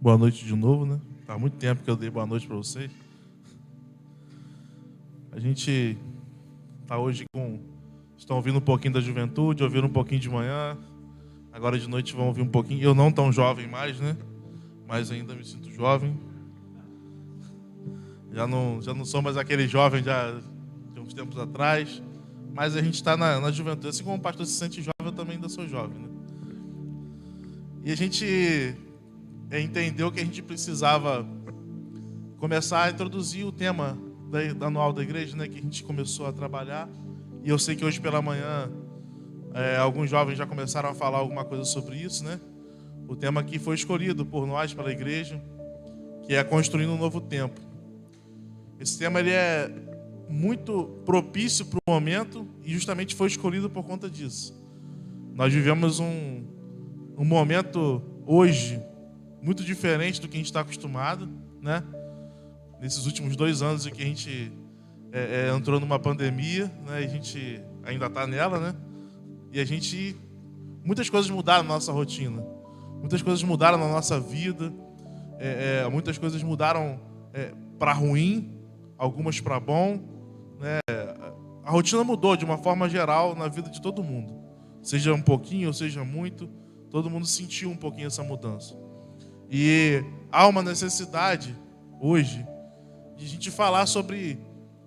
Boa noite de novo, né? Há muito tempo que eu dei boa noite para vocês. A gente está hoje com... Estão ouvindo um pouquinho da juventude, ouvindo um pouquinho de manhã. Agora de noite vão ouvir um pouquinho. Eu não tão jovem mais, né? Mas ainda me sinto jovem. Já não sou mais aquele jovem de uns tempos atrás. Mas a gente está na juventude. Assim como o pastor se sente jovem, eu também ainda sou jovem, né? E a gente entendeu que a gente precisava começar a introduzir o tema da anual da igreja, né, que a gente começou a trabalhar. E eu sei que hoje pela manhã alguns jovens já começaram a falar alguma coisa sobre isso, né? O tema que foi escolhido por nós, pela igreja, que é construindo um novo tempo. Esse tema ele é muito propício para o momento e justamente foi escolhido por conta disso. Nós vivemos um momento hoje muito diferente do que a gente está acostumado, né? Nesses últimos 2 anos em que a gente entrou numa pandemia, né? E a gente ainda está nela, né? E muitas coisas mudaram na nossa rotina, muitas coisas mudaram na nossa vida, muitas coisas mudaram para ruim, algumas para bom, né? A rotina mudou de uma forma geral na vida de todo mundo, seja um pouquinho ou seja muito, todo mundo sentiu um pouquinho essa mudança. E há uma necessidade hoje de a gente falar sobre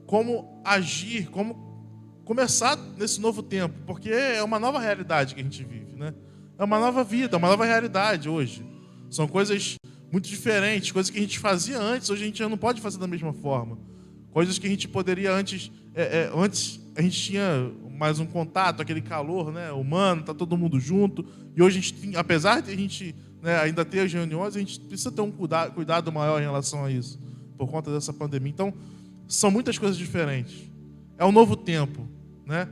como agir, como começar nesse novo tempo, porque é uma nova realidade que a gente vive, né? É uma nova vida, uma nova realidade hoje. São coisas muito diferentes, coisas que a gente fazia antes, hoje a gente já não pode fazer da mesma forma. Coisas que a gente poderia antes a gente tinha mais um contato, aquele calor, né, humano, tá todo mundo junto. E hoje a gente tem, apesar de a gente, né, ainda ter as reuniões, a gente precisa ter um cuidado maior em relação a isso, por conta dessa pandemia. Então, são muitas coisas diferentes. É um novo tempo, né?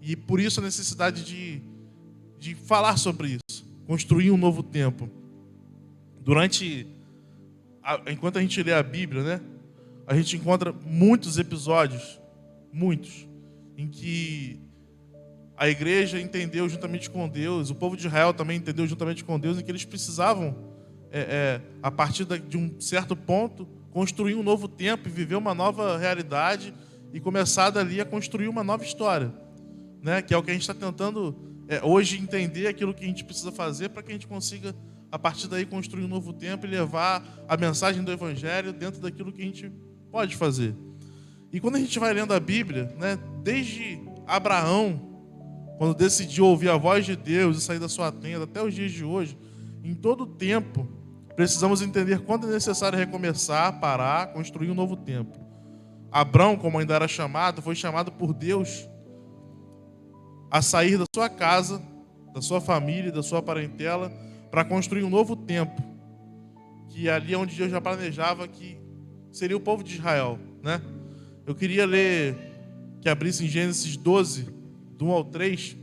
E por isso a necessidade de falar sobre isso, construir um novo tempo. Enquanto a gente lê a Bíblia, né, a gente encontra muitos episódios, em que a igreja entendeu juntamente com Deus, o povo de Israel também entendeu juntamente com Deus, em que eles precisavam, a partir de um certo ponto, construir um novo tempo e viver uma nova realidade e começar dali a construir uma nova história, né? Que é o que a gente está tentando hoje entender, aquilo que a gente precisa fazer para que a gente consiga, a partir daí, construir um novo tempo e levar a mensagem do Evangelho dentro daquilo que a gente pode fazer. E quando a gente vai lendo a Bíblia, né, desde Abraão, quando decidiu ouvir a voz de Deus e sair da sua tenda, até os dias de hoje, em todo o tempo, precisamos entender quando é necessário recomeçar, parar, construir um novo tempo. Abrão, como ainda era chamado, foi chamado por Deus a sair da sua casa, da sua família, da sua parentela, para construir um novo tempo, que ali é onde Deus já planejava que seria o povo de Israel, né? Eu queria ler, que abrisse em Gênesis 12, do 1 ao 3,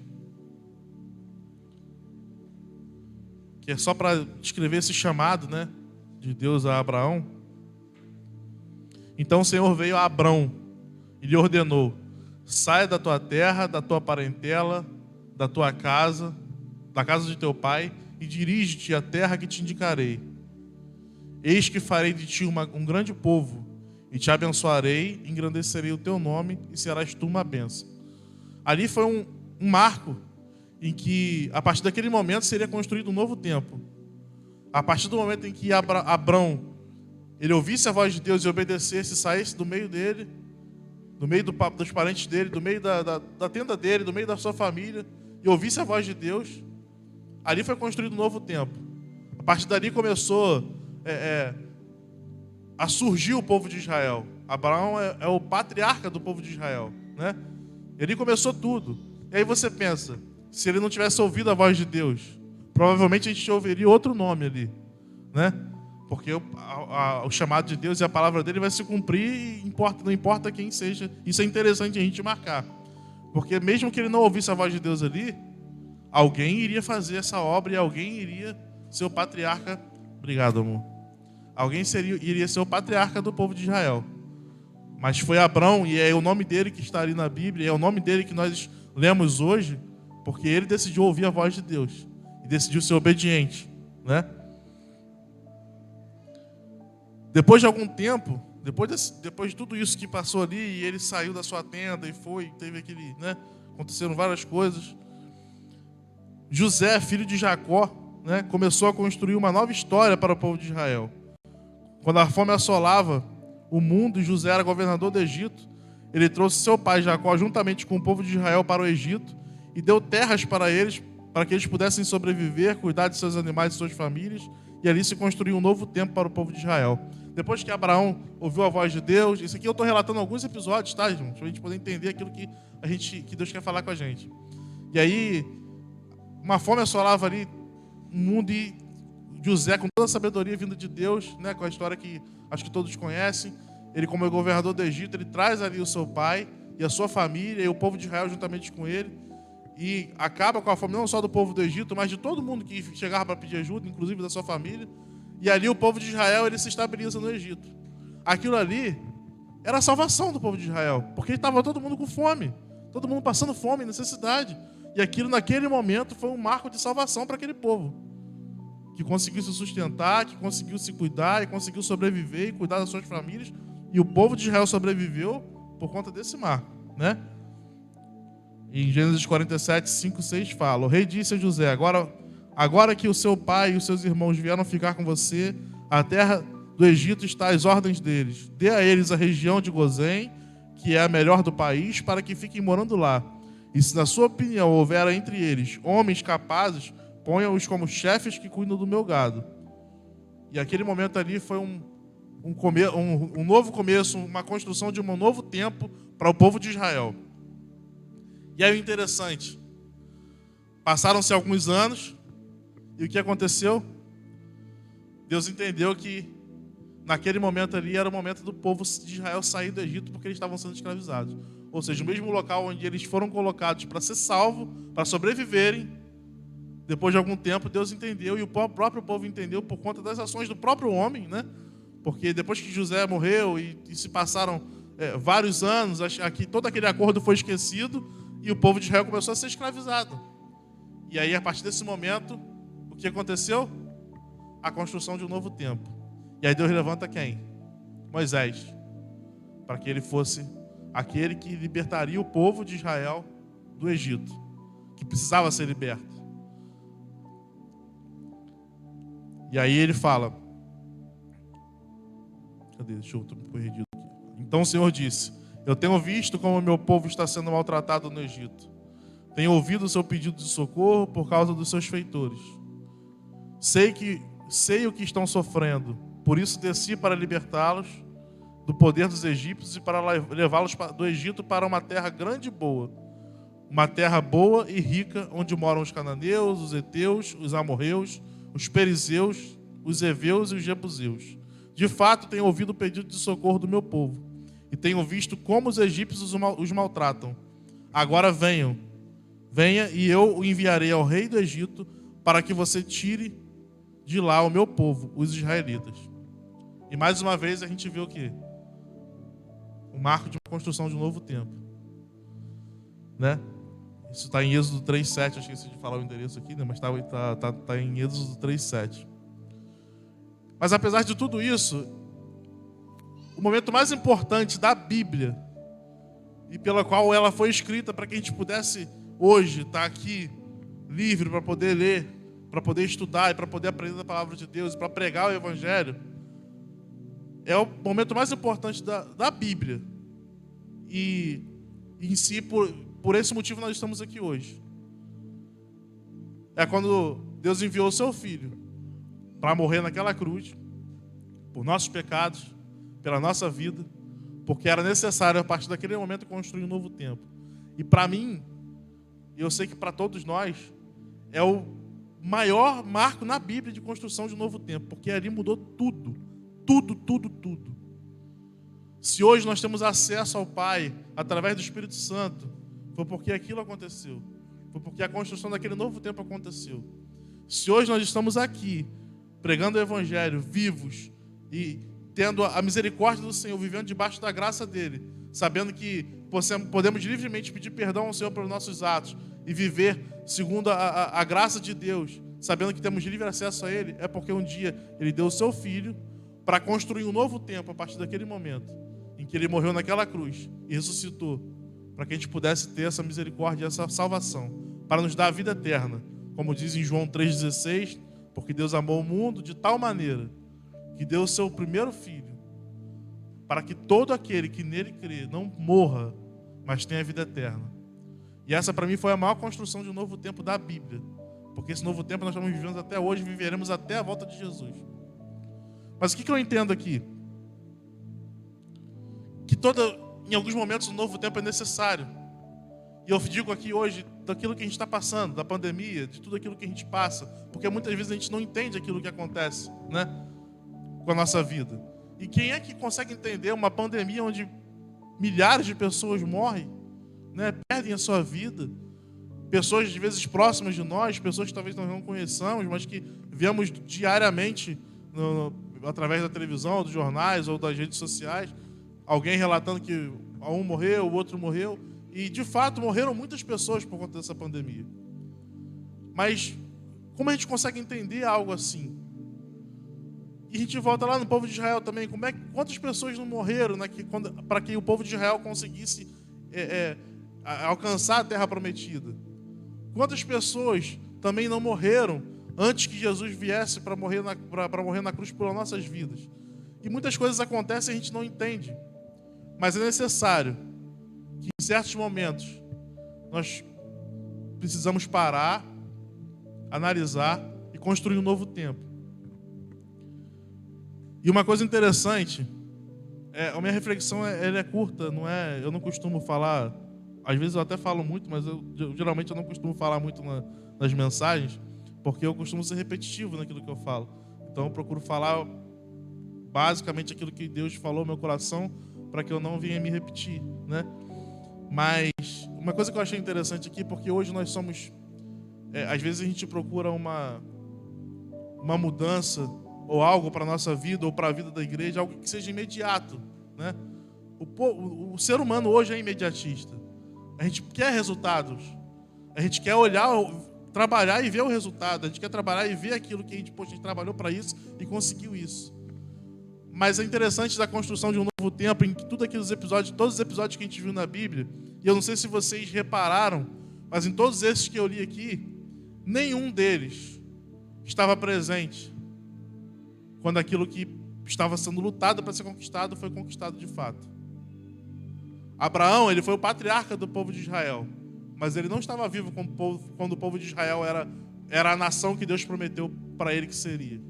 que é só para descrever esse chamado, né, de Deus a Abraão. Então o Senhor veio a Abrão e lhe ordenou: saia da tua terra, da tua parentela, da tua casa, da casa de teu pai, e dirige-te à terra que te indicarei. Eis que farei de ti um grande povo, e te abençoarei, engrandecerei o teu nome, e serás tu uma bênção. Ali foi um marco em que, a partir daquele momento, seria construído um novo tempo. A partir do momento em que Abrão ele ouvisse a voz de Deus e obedecesse, saísse do meio dele, do meio dos parentes dele, do meio da tenda dele, do meio da sua família, e ouvisse a voz de Deus, ali foi construído um novo tempo. A partir dali começou a surgir o povo de Israel. Abraão é o patriarca do povo de Israel, né? Ele começou tudo. E aí você pensa, se ele não tivesse ouvido a voz de Deus, provavelmente a gente ouviria outro nome ali, né? Porque o chamado de Deus e a palavra dele vai se cumprir, não importa quem seja. Isso é interessante a gente marcar. Porque mesmo que ele não ouvisse a voz de Deus ali, alguém iria fazer essa obra e alguém iria ser o patriarca. Obrigado, amor. Alguém iria ser o patriarca do povo de Israel. Mas foi Abrão, e é o nome dele que está ali na Bíblia, é o nome dele que nós lemos hoje, porque ele decidiu ouvir a voz de Deus e decidiu ser obediente, né? Depois de algum tempo, depois de tudo isso que passou ali, e ele saiu da sua tenda e teve aquele, né? Aconteceram várias coisas. José, filho de Jacó, né, começou a construir uma nova história para o povo de Israel. Quando a fome assolava o mundo e José era governador do Egito, ele trouxe seu pai Jacó juntamente com o povo de Israel para o Egito e deu terras para eles, para que eles pudessem sobreviver, cuidar de seus animais e suas famílias, e ali se construiu um novo tempo para o povo de Israel. Depois que Abraão ouviu a voz de Deus, isso aqui eu estou relatando alguns episódios, tá, irmãos? Para a gente poder entender aquilo que Deus quer falar com a gente. E aí, uma fome assolava ali o mundo e José, com toda a sabedoria vinda de Deus, né, com a história que acho que todos conhecem, ele como governador do Egito, ele traz ali o seu pai e a sua família e o povo de Israel juntamente com ele e acaba com a fome não só do povo do Egito, mas de todo mundo que chegava para pedir ajuda, inclusive da sua família. E ali o povo de Israel, ele se estabiliza no Egito. Aquilo ali era a salvação do povo de Israel, porque estava todo mundo com fome, todo mundo passando fome, necessidade. E aquilo naquele momento foi um marco de salvação para aquele povo, que conseguiu se sustentar, que conseguiu se cuidar e conseguiu sobreviver e cuidar das suas famílias. E o povo de Israel sobreviveu por conta desse marco, né? Em Gênesis 47, 5, 6 fala: o rei disse a José: agora que o seu pai e os seus irmãos vieram ficar com você, a terra do Egito está às ordens deles. Dê a eles a região de Gozém, que é a melhor do país, para que fiquem morando lá. E se na sua opinião houver entre eles homens capazes, ponha-os como chefes que cuidam do meu gado. E aquele momento ali foi um novo começo, uma construção de um novo tempo para o povo de Israel. E aí o interessante, passaram-se alguns anos, e o que aconteceu? Deus entendeu que naquele momento ali era o momento do povo de Israel sair do Egito, porque eles estavam sendo escravizados. Ou seja, o mesmo local onde eles foram colocados para ser salvos, para sobreviverem, depois de algum tempo Deus entendeu, e o próprio povo entendeu por conta das ações do próprio homem, né? Porque depois que José morreu e se passaram vários anos, aqui, todo aquele acordo foi esquecido e o povo de Israel começou a ser escravizado. E aí, a partir desse momento, o que aconteceu? A construção de um novo tempo. E aí Deus levanta quem? Moisés, para que ele fosse aquele que libertaria o povo de Israel do Egito, que precisava ser liberto. E aí ele fala, deixa eu estou perdido aqui. Então o Senhor disse: eu tenho visto como o meu povo está sendo maltratado no Egito. Tenho ouvido o seu pedido de socorro por causa dos seus feitores. Sei o que estão sofrendo, por isso desci para libertá-los do poder dos egípcios e para levá-los do Egito para uma terra grande e boa. Uma terra boa e rica, onde moram os cananeus, os heteus, os amorreus, os perizeus, os heveus e os jebuseus. De fato, tenho ouvido o pedido de socorro do meu povo e tenho visto como os egípcios os maltratam. Agora venha e eu o enviarei ao rei do Egito para que você tire de lá o meu povo, os israelitas. E mais uma vez a gente vê o quê? O marco de uma construção de um novo tempo, né? Isso está em Êxodo 3:7, eu esqueci de falar o endereço aqui, né? Mas está em Êxodo 3:7. Mas apesar de tudo isso, o momento mais importante da Bíblia, e pela qual ela foi escrita para que a gente pudesse hoje estar aqui livre para poder ler, para poder estudar e para poder aprender a palavra de Deus e para pregar o Evangelho, é o momento mais importante da Bíblia. E em si, por esse motivo, nós estamos aqui hoje. É quando Deus enviou o seu Filho para morrer naquela cruz, por nossos pecados, pela nossa vida, porque era necessário, a partir daquele momento, construir um novo tempo. E para mim, e eu sei que para todos nós, é o maior marco na Bíblia de construção de um novo tempo, porque ali mudou tudo. Tudo. Se hoje nós temos acesso ao Pai através do Espírito Santo, foi porque aquilo aconteceu. Foi porque a construção daquele novo tempo aconteceu. Se hoje nós estamos aqui, pregando o Evangelho, vivos, e tendo a misericórdia do Senhor, vivendo debaixo da graça dEle, sabendo que podemos livremente pedir perdão ao Senhor pelos nossos atos e viver segundo a graça de Deus, sabendo que temos livre acesso a Ele, é porque um dia Ele deu o seu Filho, para construir um novo tempo a partir daquele momento em que ele morreu naquela cruz e ressuscitou, para que a gente pudesse ter essa misericórdia, essa salvação, para nos dar a vida eterna. Como diz em João 3,16, porque Deus amou o mundo de tal maneira que deu o seu primeiro filho, para que todo aquele que nele crê não morra, mas tenha vida eterna. E essa para mim foi a maior construção de um novo tempo da Bíblia, porque esse novo tempo nós estamos vivendo até hoje, viveremos até a volta de Jesus. Mas o que eu entendo aqui? Que em alguns momentos o novo tempo é necessário. E eu digo aqui hoje daquilo que a gente está passando, da pandemia, de tudo aquilo que a gente passa, porque muitas vezes a gente não entende aquilo que acontece, né, com a nossa vida. E quem é que consegue entender uma pandemia onde milhares de pessoas morrem, né, perdem a sua vida, pessoas de vezes próximas de nós, pessoas que talvez nós não conheçamos, mas que vemos diariamente através da televisão, dos jornais ou das redes sociais, alguém relatando que um morreu, o outro morreu. E, de fato, morreram muitas pessoas por conta dessa pandemia. Mas como a gente consegue entender algo assim? E a gente volta lá no povo de Israel também. Quantas pessoas não morreram para que o povo de Israel conseguisse alcançar a terra prometida? Quantas pessoas também não morreram antes que Jesus viesse para morrer na cruz pelas nossas vidas? E muitas coisas acontecem e a gente não entende. Mas é necessário que em certos momentos nós precisamos parar, analisar e construir um novo tempo. E uma coisa interessante, a minha reflexão ela é curta, eu não costumo falar, às vezes eu até falo muito, mas geralmente eu não costumo falar muito nas mensagens, porque eu costumo ser repetitivo naquilo que eu falo. Então eu procuro falar basicamente aquilo que Deus falou no meu coração, para que eu não venha me repetir, né? Mas uma coisa que eu achei interessante aqui, porque hoje nós somos, às vezes a gente procura uma mudança ou algo para a nossa vida ou para a vida da igreja, algo que seja imediato, né? O ser humano hoje é imediatista. A gente quer resultados. A gente quer olhar, trabalhar e ver o resultado. A gente quer trabalhar e ver aquilo que a gente trabalhou para isso e conseguiu isso. Mas é interessante da construção de um novo tempo, em que todos os episódios que a gente viu na Bíblia, e eu não sei se vocês repararam, mas em todos esses que eu li aqui, nenhum deles estava presente quando aquilo que estava sendo lutado para ser conquistado foi conquistado de fato. Abraão, ele foi o patriarca do povo de Israel, mas ele não estava vivo quando o povo de Israel era a nação que Deus prometeu para ele que seria.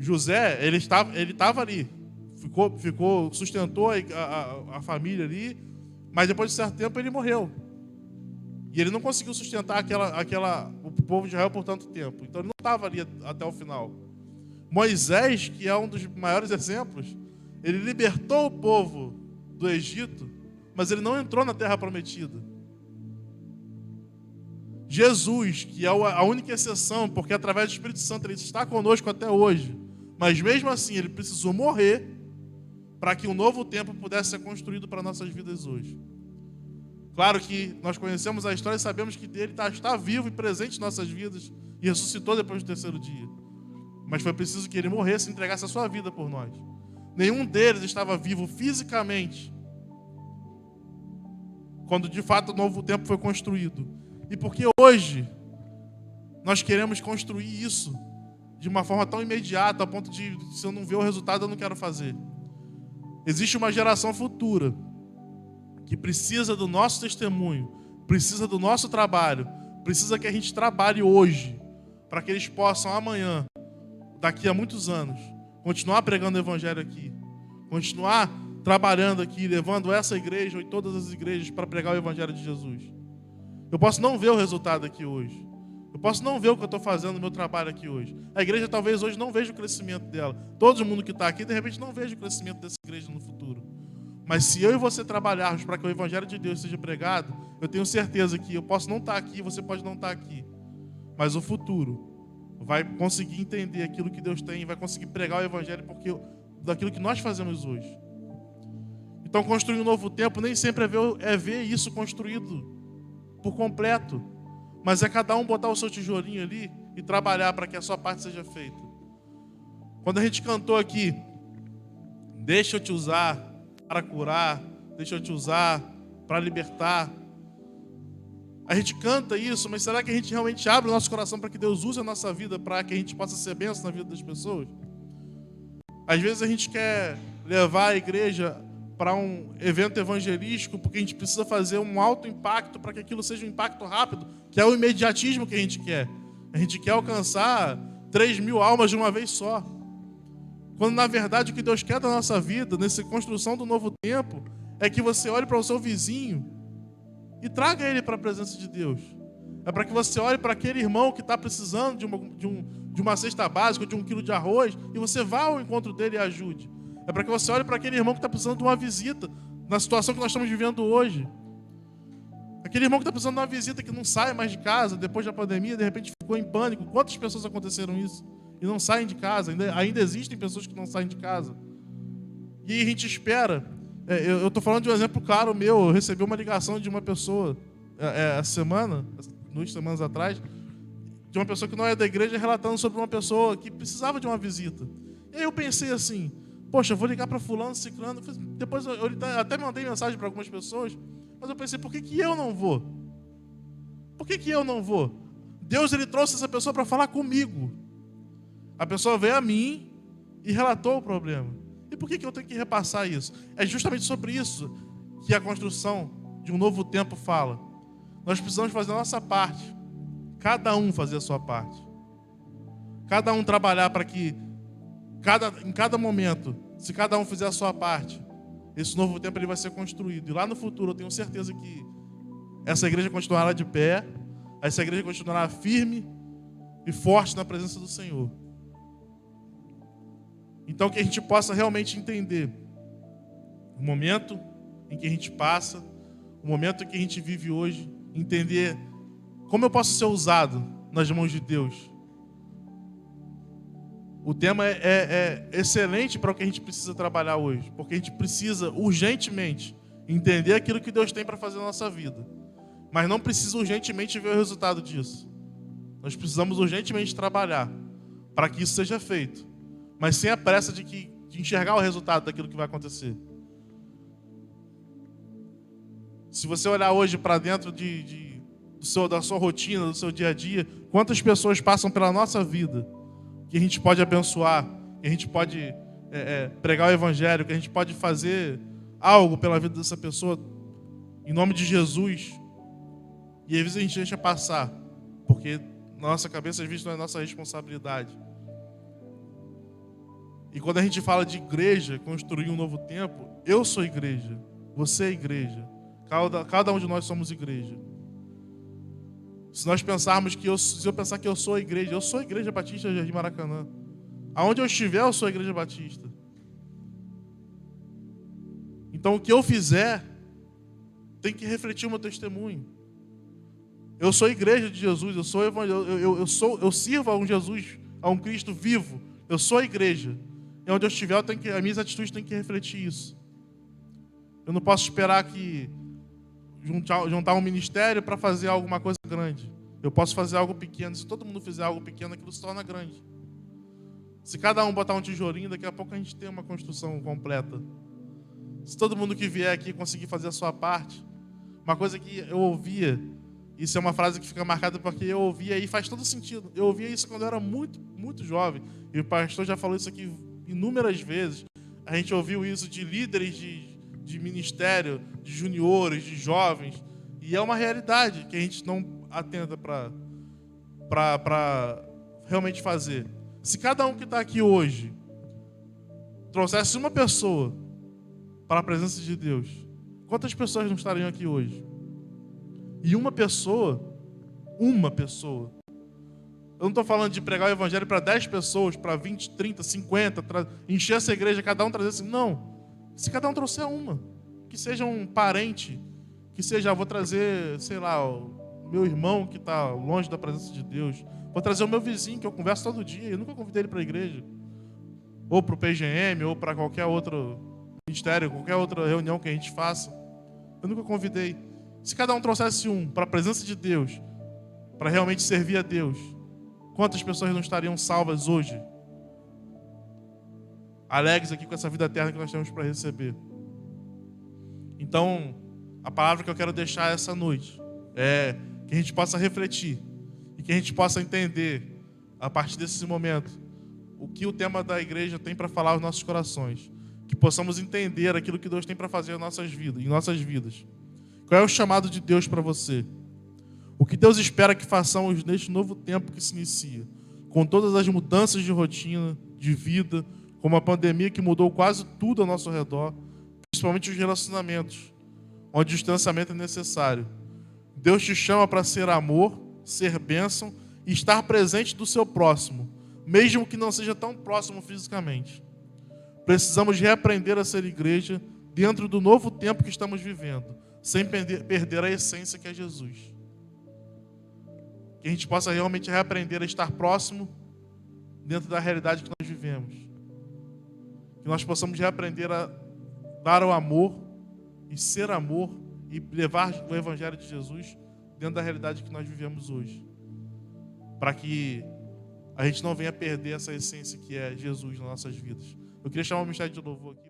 José, ele estava ali, sustentou a família ali, mas depois de certo tempo ele morreu. E ele não conseguiu sustentar o povo de Israel por tanto tempo. Então ele não estava ali até o final. Moisés, que é um dos maiores exemplos, ele libertou o povo do Egito, mas ele não entrou na terra prometida. Jesus, que é a única exceção, porque através do Espírito Santo ele está conosco até hoje, mas mesmo assim ele precisou morrer para que um novo tempo pudesse ser construído para nossas vidas hoje. Claro que nós conhecemos a história e sabemos que ele está vivo e presente em nossas vidas e ressuscitou depois do terceiro dia. Mas foi preciso que ele morresse e entregasse a sua vida por nós. Nenhum deles estava vivo fisicamente quando de fato o novo tempo foi construído. E porque hoje nós queremos construir isso de uma forma tão imediata, a ponto de, se eu não ver o resultado, eu não quero fazer. Existe uma geração futura que precisa do nosso testemunho, precisa do nosso trabalho, precisa que a gente trabalhe hoje, para que eles possam amanhã, daqui a muitos anos, continuar pregando o evangelho aqui, continuar trabalhando aqui, levando essa igreja e todas as igrejas para pregar o evangelho de Jesus. Eu posso não ver o resultado aqui hoje. Eu posso não ver o que eu estou fazendo no meu trabalho aqui hoje. A igreja talvez hoje não veja o crescimento dela. Todo mundo que está aqui, de repente, não veja o crescimento dessa igreja no futuro. Mas se eu e você trabalharmos para que o evangelho de Deus seja pregado, eu tenho certeza que eu posso não estar aqui, você pode não estar aqui. Mas o futuro vai conseguir entender aquilo que Deus tem, vai conseguir pregar o evangelho daquilo que nós fazemos hoje. Então, construir um novo tempo nem sempre é ver isso construído por completo, mas é cada um botar o seu tijolinho ali e trabalhar para que a sua parte seja feita. Quando a gente cantou aqui, deixa eu te usar para curar, deixa eu te usar para libertar. A gente canta isso, mas será que a gente realmente abre o nosso coração para que Deus use a nossa vida para que a gente possa ser bênção na vida das pessoas? Às vezes a gente quer levar a igreja para um evento evangelístico porque a gente precisa fazer um alto impacto para que aquilo seja um impacto rápido, que é o imediatismo que a gente quer. A gente quer alcançar 3.000 almas de uma vez só. Quando na verdade o que Deus quer da nossa vida, nessa construção do novo tempo, é que você olhe para o seu vizinho e traga ele para a presença de Deus. É para que você olhe para aquele irmão que está precisando de uma cesta básica, de 1 quilo de arroz, e você vá ao encontro dele e ajude. É para que você olhe para aquele irmão que está precisando de uma visita, na situação que nós estamos vivendo hoje. Aquele irmão que está precisando de uma visita, que não sai mais de casa, depois da pandemia, de repente ficou em pânico. Quantas pessoas aconteceram isso? E não saem de casa, ainda existem pessoas que não saem de casa. E a gente espera. Eu estou falando de um exemplo claro meu. Eu recebi uma ligação de uma pessoa essa semana, 2 semanas atrás, de uma pessoa que não é da igreja, relatando sobre uma pessoa que precisava de uma visita. E aí eu pensei assim, poxa, eu vou ligar para fulano, ciclano. Depois eu até mandei mensagem para algumas pessoas, mas eu pensei, por que eu não vou? Por que eu não vou? Deus, ele trouxe essa pessoa para falar comigo. A pessoa veio a mim e relatou o problema. E por que eu tenho que repassar isso? É justamente sobre isso que a construção de um novo tempo fala. Nós precisamos fazer a nossa parte. Cada um fazer a sua parte. Cada um trabalhar para que, em cada momento, se cada um fizer a sua parte, esse novo tempo ele vai ser construído. E lá no futuro eu tenho certeza que essa igreja continuará de pé, essa igreja continuará firme e forte na presença do Senhor. Então que a gente possa realmente entender o momento em que a gente passa, o momento em que a gente vive hoje, entender como eu posso ser usado nas mãos de Deus. O tema é excelente para o que a gente precisa trabalhar hoje, porque a gente precisa urgentemente entender aquilo que Deus tem para fazer na nossa vida, mas não precisa urgentemente ver o resultado disso. Nós precisamos urgentemente trabalhar para que isso seja feito, mas sem a pressa de enxergar o resultado daquilo que vai acontecer. Se você olhar hoje para dentro da sua rotina, do seu dia a dia, quantas pessoas passam pela nossa vida que a gente pode abençoar, que a gente pode pregar o evangelho, que a gente pode fazer algo pela vida dessa pessoa, em nome de Jesus, e às vezes a gente deixa passar, porque na nossa cabeça às vezes não é nossa responsabilidade. E quando a gente fala de igreja, construir um novo tempo, eu sou igreja, você é igreja, cada um de nós somos igreja. Se nós pensarmos se eu pensar que eu sou a igreja Batista Jardim Maracanã. Aonde eu estiver, eu sou a igreja Batista. Então o que eu fizer tem que refletir o meu testemunho. Eu sou a igreja de Jesus, eu sou eu sirvo a um Jesus, a um Cristo vivo. Eu sou a igreja. E onde eu estiver, as minhas atitudes têm que refletir isso. Eu não posso esperar que juntar um ministério para fazer alguma coisa grande. Eu posso fazer algo pequeno. Se todo mundo fizer algo pequeno, aquilo se torna grande. Se cada um botar um tijolinho, daqui a pouco a gente tem uma construção completa. Se todo mundo que vier aqui conseguir fazer a sua parte, uma coisa que eu ouvia, isso é uma frase que fica marcada porque eu ouvia e faz todo sentido. Eu ouvia isso quando eu era muito, muito jovem. E o pastor já falou isso aqui inúmeras vezes. A gente ouviu isso de líderes de ministério, de juniores, de jovens. E é uma realidade que a gente não atenta para realmente fazer. Se cada um que está aqui hoje trouxesse uma pessoa para a presença de Deus, quantas pessoas não estariam aqui hoje? E uma pessoa, eu não estou falando de pregar o evangelho para 10 pessoas, para 20, 30, 50, encher essa igreja, cada um trazer assim. Não. Se cada um trouxer uma, que seja um parente, que seja, vou trazer, sei lá, o meu irmão que está longe da presença de Deus, vou trazer o meu vizinho que eu converso todo dia, eu nunca convidei ele para a igreja, ou para o PGM, ou para qualquer outro ministério, qualquer outra reunião que a gente faça, eu nunca convidei. Se cada um trouxesse um para a presença de Deus, para realmente servir a Deus, quantas pessoas não estariam salvas hoje? alegres aqui com essa vida eterna que nós temos para receber. Então, a palavra que eu quero deixar essa noite é que a gente possa refletir e que a gente possa entender, a partir desse momento, o que o tema da igreja tem para falar aos nossos corações. Que possamos entender aquilo que Deus tem para fazer em nossas vidas. Qual é o chamado de Deus para você? O que Deus espera que façamos neste novo tempo que se inicia, com todas as mudanças de rotina, de vida, como a pandemia que mudou quase tudo ao nosso redor, principalmente os relacionamentos, onde o distanciamento é necessário. Deus te chama para ser amor, ser bênção e estar presente do seu próximo, mesmo que não seja tão próximo fisicamente. Precisamos reaprender a ser igreja dentro do novo tempo que estamos vivendo, sem perder a essência que é Jesus. Que a gente possa realmente reaprender a estar próximo dentro da realidade que nós vivemos. Que nós possamos reaprender a dar o amor e ser amor e levar o Evangelho de Jesus dentro da realidade que nós vivemos hoje. Para que a gente não venha perder essa essência que é Jesus nas nossas vidas. Eu queria chamar o ministério de louvor aqui.